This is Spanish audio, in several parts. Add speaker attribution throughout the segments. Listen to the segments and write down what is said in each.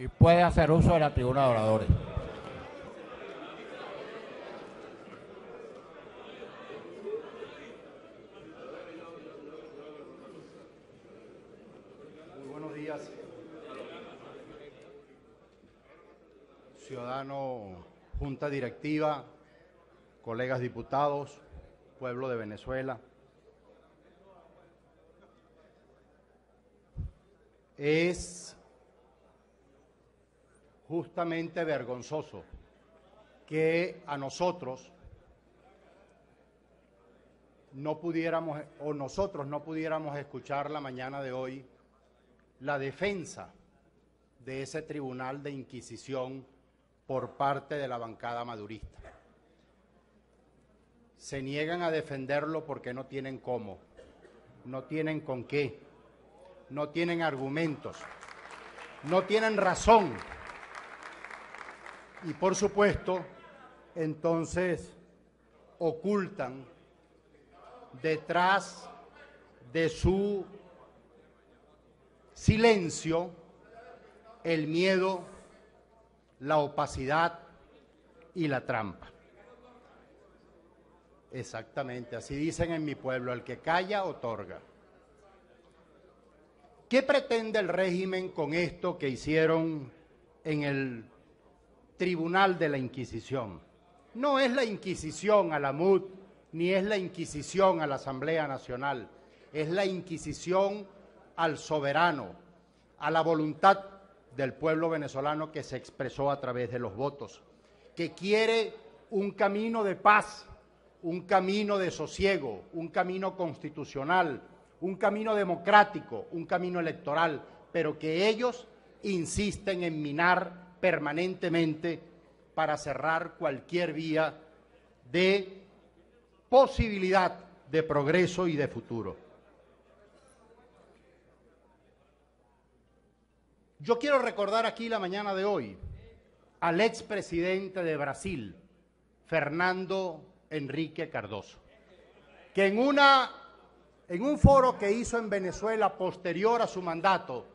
Speaker 1: y puede hacer uso de la tribuna de oradores.
Speaker 2: Muy buenos días, ciudadano, junta directiva, colegas diputados, pueblo de Venezuela. Es justamente vergonzoso que a nosotros no pudiéramos escuchar la mañana de hoy la defensa de ese tribunal de inquisición por parte de la bancada madurista. Se niegan a defenderlo porque no tienen cómo, no tienen con qué, no tienen argumentos, no tienen razón. Y por supuesto, entonces ocultan detrás de su silencio el miedo, la opacidad y la trampa. Exactamente, así dicen en mi pueblo, el que calla otorga. ¿Qué pretende el régimen con esto que hicieron en el Tribunal de la Inquisición? No es la Inquisición a la MUD, ni es la Inquisición a la Asamblea Nacional, es la Inquisición al soberano, a la voluntad del pueblo venezolano que se expresó a través de los votos, que quiere un camino de paz, un camino de sosiego, un camino constitucional, un camino democrático, un camino electoral, pero que ellos insisten en minar permanentemente para cerrar cualquier vía de posibilidad de progreso y de futuro. Yo quiero recordar aquí la mañana de hoy al expresidente de Brasil, Fernando Henrique Cardoso, que en un foro que hizo en Venezuela posterior a su mandato,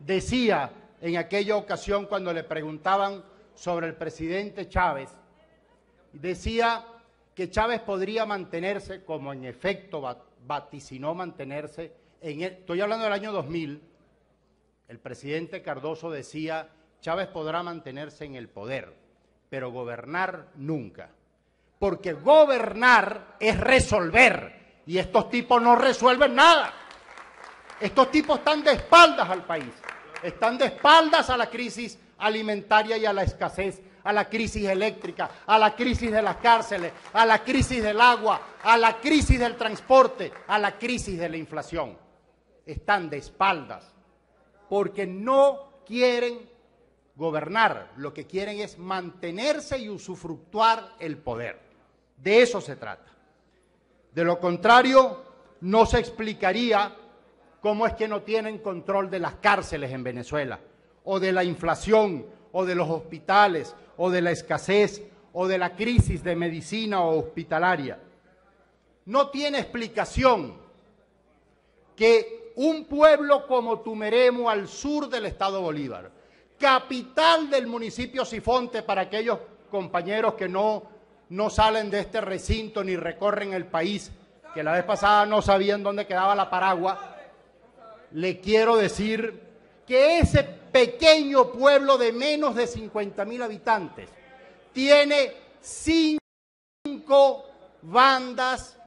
Speaker 2: decía en aquella ocasión cuando le preguntaban sobre el presidente Chávez, decía que Chávez podría mantenerse, como en efecto vaticinó mantenerse, estoy hablando del año 2000, el presidente Cardoso decía, Chávez podrá mantenerse en el poder, pero gobernar nunca, porque gobernar es resolver, y estos tipos no resuelven nada. Estos tipos están de espaldas al país, están de espaldas a la crisis alimentaria y a la escasez, a la crisis eléctrica, a la crisis de las cárceles, a la crisis del agua, a la crisis del transporte, a la crisis de la inflación. Están de espaldas porque no quieren gobernar, lo que quieren es mantenerse y usufructuar el poder. De eso se trata. De lo contrario, no se explicaría cómo es que no tienen control de las cárceles en Venezuela, o de la inflación, o de los hospitales, o de la escasez, o de la crisis de medicina o hospitalaria. No tiene explicación que un pueblo como Tumeremo, al sur del estado Bolívar, capital del municipio Sifonte, para aquellos compañeros que no salen de este recinto ni recorren el país, que la vez pasada no sabían dónde quedaba la Paragua, le quiero decir que ese pequeño pueblo de menos de 50.000 habitantes tiene 5 bandas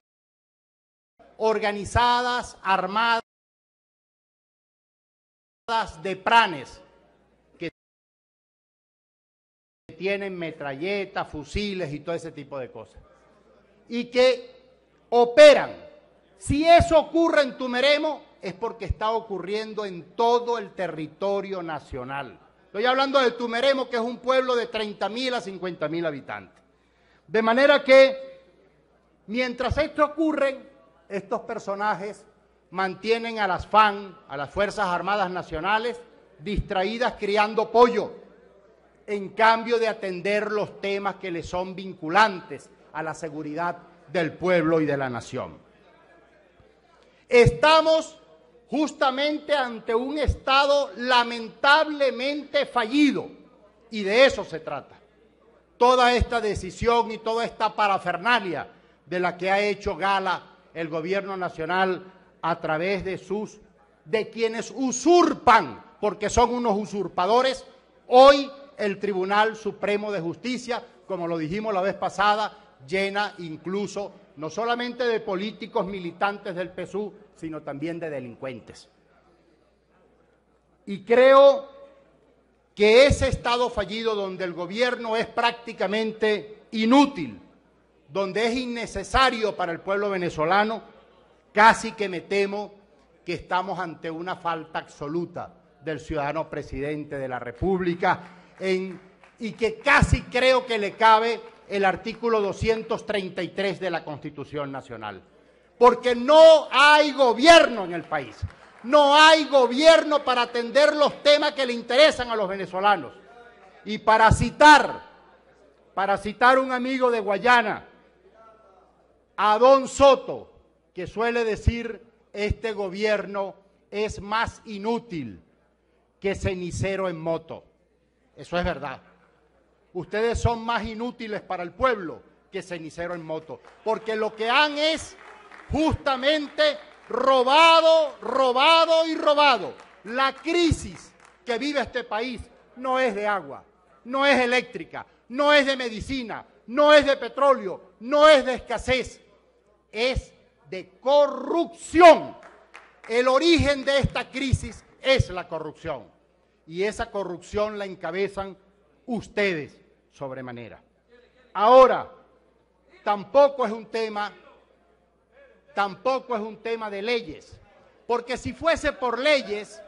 Speaker 2: organizadas, armadas, de pranes, que tienen metralletas, fusiles y todo ese tipo de cosas, y que operan. Si eso ocurre en Tumeremo, es porque está ocurriendo en todo el territorio nacional. Estoy hablando de Tumeremo, que es un pueblo de 30.000 a 50.000 habitantes. De manera que, mientras esto ocurre, estos personajes mantienen a las FAN, a las Fuerzas Armadas Nacionales, distraídas criando pollo, en cambio de atender los temas que les son vinculantes a la seguridad del pueblo y de la nación. Estamos justamente ante un Estado lamentablemente fallido, y de eso se trata. Toda esta decisión y toda esta parafernalia de la que ha hecho gala el gobierno nacional a través de quienes usurpan, porque son unos usurpadores, hoy el Tribunal Supremo de Justicia, como lo dijimos la vez pasada, llena incluso no solamente de políticos militantes del PSUV, sino también de delincuentes. Y creo que ese Estado fallido donde el gobierno es prácticamente inútil, donde es innecesario para el pueblo venezolano, casi que me temo que estamos ante una falta absoluta del ciudadano presidente de la República y que casi creo que le cabe el artículo 233 de la Constitución Nacional. Porque no hay gobierno en el país, no hay gobierno para atender los temas que le interesan a los venezolanos. Y para citar un amigo de Guayana, a Don Soto, que suele decir, este gobierno es más inútil que cenicero en moto. Eso es verdad. Ustedes son más inútiles para el pueblo que cenicero en moto, porque lo que han es justamente robado. La crisis que vive este país no es de agua, no es eléctrica, no es de medicina, no es de petróleo, no es de escasez, es de corrupción. El origen de esta crisis es la corrupción, y esa corrupción la encabezan ustedes sobremanera. Ahora, tampoco es un tema de leyes, porque si fuese por leyes,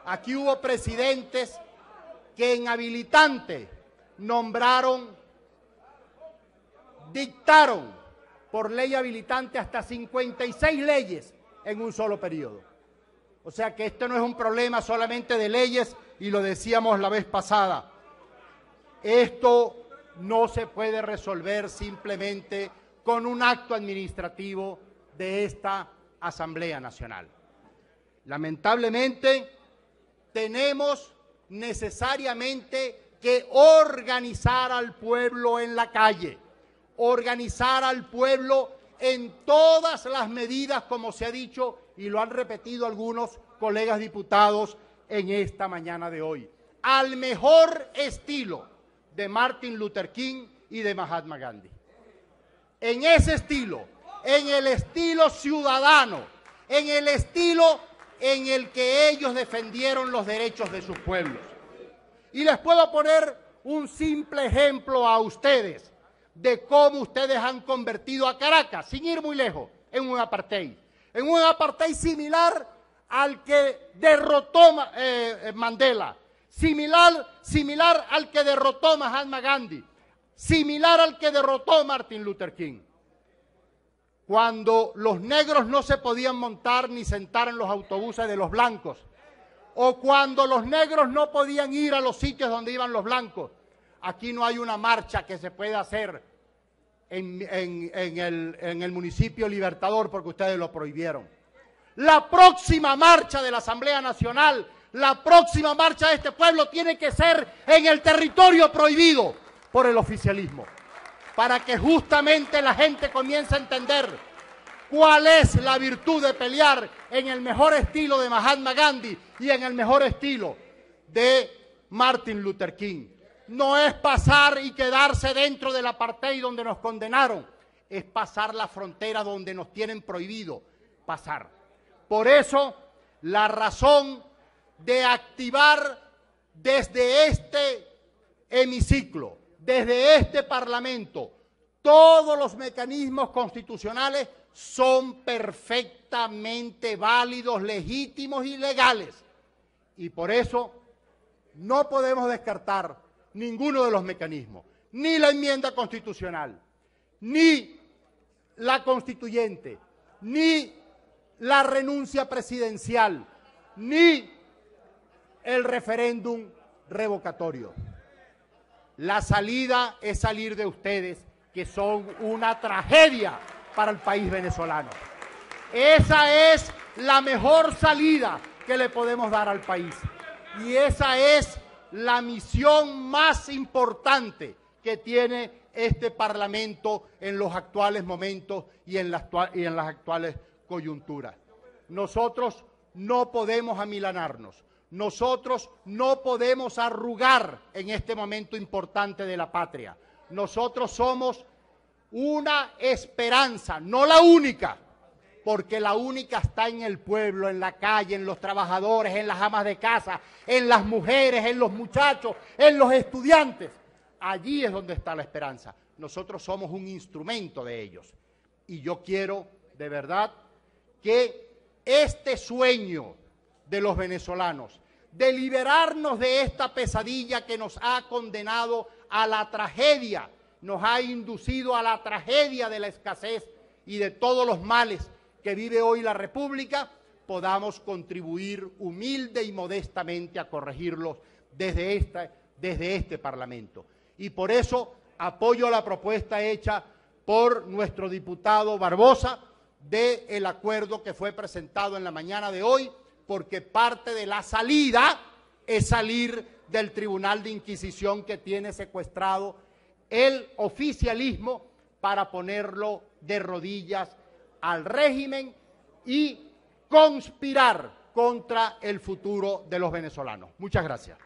Speaker 2: aquí hubo presidentes que en habilitante dictaron por ley habilitante hasta 56 leyes en un solo periodo. O sea que esto no es un problema solamente de leyes, y lo decíamos la vez pasada. Esto no se puede resolver simplemente con un acto administrativo de esta Asamblea Nacional. Lamentablemente, tenemos necesariamente que organizar al pueblo en la calle, organizar al pueblo en todas las medidas, como se ha dicho y lo han repetido algunos colegas diputados en esta mañana de hoy, al mejor estilo de Martin Luther King y de Mahatma Gandhi. En ese estilo, en el estilo ciudadano, en el estilo en el que ellos defendieron los derechos de sus pueblos. Y les puedo poner un simple ejemplo a ustedes de cómo ustedes han convertido a Caracas, sin ir muy lejos, en un apartheid similar al que derrotó Mandela, similar al que derrotó Mahatma Gandhi, similar al que derrotó Martin Luther King. Cuando los negros no se podían montar ni sentar en los autobuses de los blancos, o cuando los negros no podían ir a los sitios donde iban los blancos, aquí no hay una marcha que se pueda hacer en el municipio Libertador porque ustedes lo prohibieron. La próxima marcha de la Asamblea Nacional, la próxima marcha de este pueblo tiene que ser en el territorio prohibido por el oficialismo, para que justamente la gente comience a entender cuál es la virtud de pelear en el mejor estilo de Mahatma Gandhi y en el mejor estilo de Martin Luther King. No es pasar y quedarse dentro del apartheid donde nos condenaron, es pasar la frontera donde nos tienen prohibido pasar. Por eso, la razón de activar desde este hemiciclo, desde este Parlamento, todos los mecanismos constitucionales son perfectamente válidos, legítimos y legales. Y por eso no podemos descartar ninguno de los mecanismos, ni la enmienda constitucional, ni la constituyente, ni la renuncia presidencial, ni el referéndum revocatorio. La salida es salir de ustedes, que son una tragedia para el país venezolano. Esa es la mejor salida que le podemos dar al país. Y esa es la misión más importante que tiene este Parlamento en los actuales momentos y en las actuales coyunturas. Nosotros no podemos amilanarnos, nosotros no podemos arrugar en este momento importante de la patria. Nosotros somos una esperanza, no la única, porque la única está en el pueblo, en la calle, en los trabajadores, en las amas de casa, en las mujeres, en los muchachos, en los estudiantes. Allí es donde está la esperanza. Nosotros somos un instrumento de ellos. Y yo quiero, de verdad, que este sueño de los venezolanos, de liberarnos de esta pesadilla que nos ha condenado a la tragedia, nos ha inducido a la tragedia de la escasez y de todos los males que vive hoy la República, podamos contribuir humilde y modestamente a corregirlos desde este Parlamento. Y por eso apoyo la propuesta hecha por nuestro diputado Barbosa del acuerdo que fue presentado en la mañana de hoy, porque parte de la salida es salir del Tribunal de Inquisición que tiene secuestrado el oficialismo para ponerlo de rodillas al régimen y conspirar contra el futuro de los venezolanos. Muchas gracias.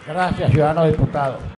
Speaker 1: Gracias, ciudadano diputado.